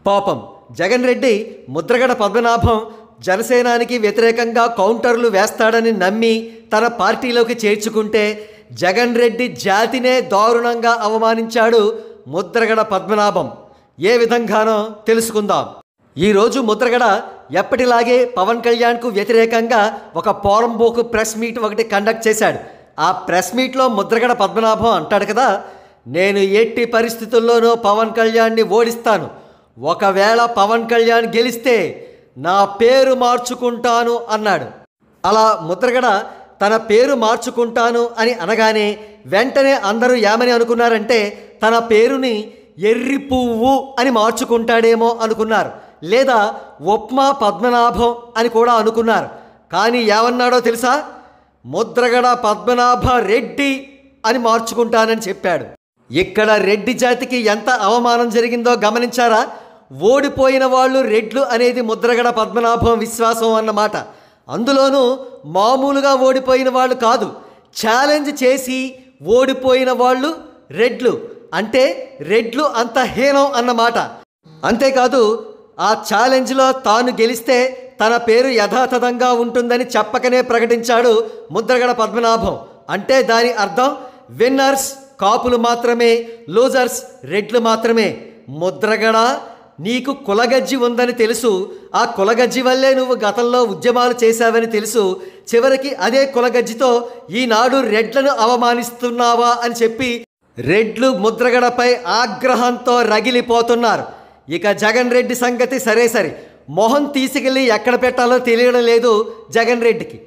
పాపం జగన్ రెడ్డి ముద్రగడ పద్మనాభం జనసేనానికి వ్యతిరేకంగా కౌంటర్లు వేస్తాడని నమ్మి తన పార్టీలోకి చేర్చుకుంటే జగన్ రెడ్డి జాతినే దారుణంగా అవమానించాడు ముద్రగడ పద్మనాభం. ఏ విధంగానో తెలుసుకుందాం. ఈరోజు ముద్రగడ ఎప్పటిలాగే పవన్ కళ్యాణ్కు వ్యతిరేకంగా ఒక పోరంబోకు ప్రెస్ మీట్ ఒకటి కండక్ట్ చేశాడు. ఆ ప్రెస్ మీట్లో ముద్రగడ పద్మనాభం అంటాడు కదా, నేను ఎట్టి పరిస్థితుల్లోనూ పవన్ కళ్యాణ్ని ఓడిస్తాను, ఒకవేళ పవన్ కళ్యాణ్ గెలిస్తే నా పేరు మార్చుకుంటాను అన్నాడు. అలా ముద్రగడ తన పేరు మార్చుకుంటాను అని అనగానే వెంటనే అందరూ ఏమని అనుకున్నారంటే తన పేరుని ఎర్రి పువ్వు అని మార్చుకుంటాడేమో అనుకున్నారు, లేదా ఉప్మా పద్మనాభం అని కూడా అనుకున్నారు. కానీ ఏమన్నాడో తెలుసా? ముద్రగడ పద్మనాభ రెడ్డి అని మార్చుకుంటానని చెప్పాడు. ఇక్కడ రెడ్డి జాతికి ఎంత అవమానం జరిగిందో గమనించారా? ఓడిపోయిన వాళ్ళు రెడ్లు అనేది ముద్రగడ పద్మనాభం విశ్వాసం అన్నమాట. అందులోనూ మామూలుగా ఓడిపోయిన వాళ్ళు కాదు, ఛాలెంజ్ చేసి ఓడిపోయిన వాళ్ళు రెడ్లు. అంటే రెడ్లు అంత హీనం అన్నమాట. అంతేకాదు ఆ ఛాలెంజ్లో తాను గెలిస్తే తన పేరు యథాతథంగా ఉంటుందని చెప్పకనే ప్రకటించాడు ముద్రగడ పద్మనాభం. అంటే దాని అర్థం విన్నర్స్ కాపులు మాత్రమే, లూజర్స్ రెడ్లు మాత్రమే. ముద్రగడ, నీకు కులగజ్జి ఉందని తెలుసు, ఆ కులగజ్జి వల్లే నువ్వు గతంలో ఉద్యమాలు చేశావని తెలుసు, చివరికి అదే కులగజ్జితో ఈనాడు రెడ్లను అవమానిస్తున్నావా అని చెప్పి రెడ్లు ముద్రగడపై ఆగ్రహంతో రగిలిపోతున్నారు. ఇక జగన్ రెడ్డి సంగతి సరే, మొహం తీసుకెళ్ళి ఎక్కడ పెట్టాలో తెలియడం లేదు జగన్ రెడ్డికి.